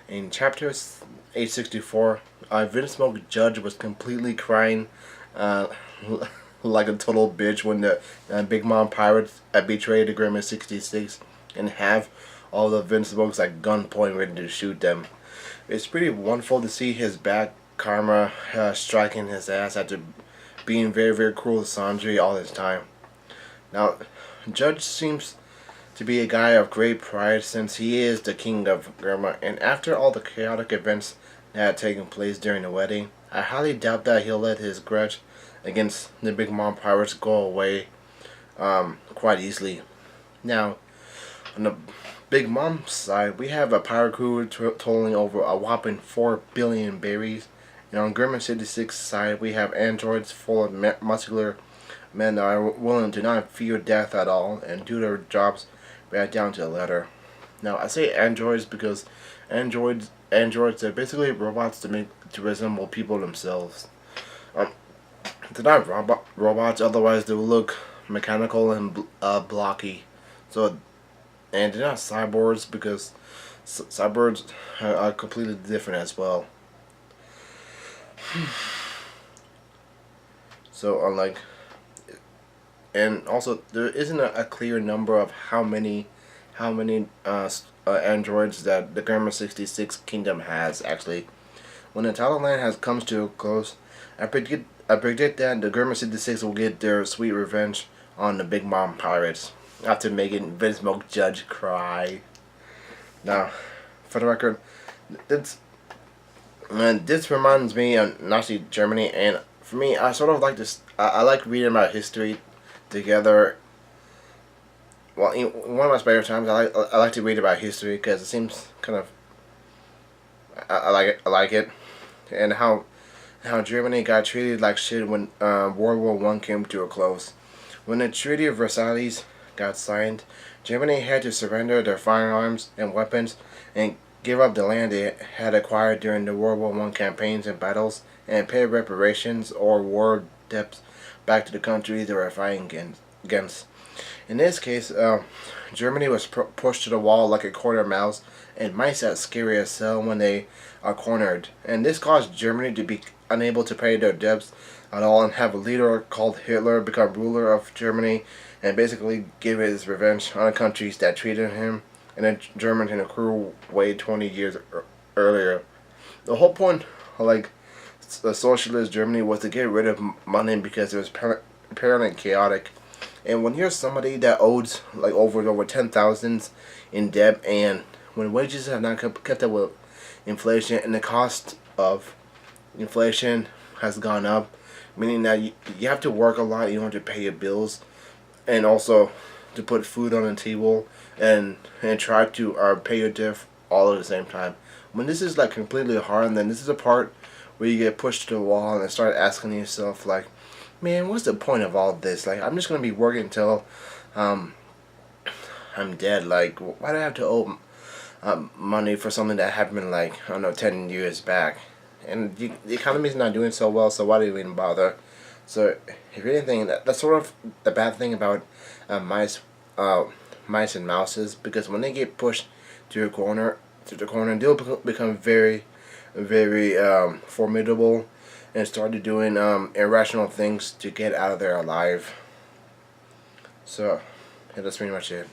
In chapter 864, Vinsmoke Judge was completely crying uh, like a total bitch when the Big Mom pirates betrayed the Germa 66 and have all the Vinsmokes at gunpoint ready to shoot them. It's pretty wonderful to see his bad karma striking his ass after being very, very cruel to Sanji all this time. Now, Judge seems to be a guy of great pride since he is the king of Germa, and after all the chaotic events that had taken place during the wedding, I highly doubt that he'll let his grudge against the Big Mom pirates go away quite easily. Now, on the Big Mom side, we have a pirate crew totaling over a whopping 4 billion berries, and on Germa 66's side, we have androids full of muscular men that are willing to not fear death at all and do their jobs right down to the letter. Now, I say androids because androids are basically robots to resemble people themselves. They're not robots, otherwise they will look mechanical and blocky. So, and they're not cyborgs because cyborgs are completely different as well. So, unlike, and also there isn't a clear number of how many androids that the Germa 66 kingdom has. Actually, when the Talonland comes to a close, I predict that the Germa 66 will get their sweet revenge on the Big Mom pirates after making Vinsmoke Judge cry. Now, for the record, this reminds me of Nazi Germany, and for me, I sort of like this. I like reading about history together. Well, in one of my spare times, I like to read about history because it seems kind of I like it, and how Germany got treated like shit when World War I came to a close. When the Treaty of Versailles got signed, Germany had to surrender their firearms and weapons and give up the land they had acquired during the World War I campaigns and battles and pay reparations or war debts back to the countries they were fighting against. In this case, Germany was pushed to the wall like a cornered mouse, and mice are scary as hell when they are cornered. And this caused Germany to be unable to pay their debts at all and have a leader called Hitler become ruler of Germany and basically give his revenge on the countries that treated him and the Germans in a cruel way 20 years earlier. The whole point of the socialist Germany was to get rid of money because it was apparently chaotic. And when you're somebody that owes like over 10,000 in debt, and when wages have not kept up with inflation and the cost of inflation has gone up, meaning that you have to work a lot in order to pay your bills and also to put food on the table and try to pay your debt all at the same time. When this is like completely hard, then this is a part where you get pushed to the wall and start asking yourself like, man, what's the point of all this? Like, I'm just gonna be working until I'm dead. Like, why do I have to owe money for something that happened like, I don't know, 10 years back? And the economy's not doing so well, so why do you even bother? So if anything, that's sort of the bad thing about mice and mouses, because when they get pushed to the corner, they'll become very, very formidable and started doing irrational things to get out of there alive. So, yeah, that's pretty much it.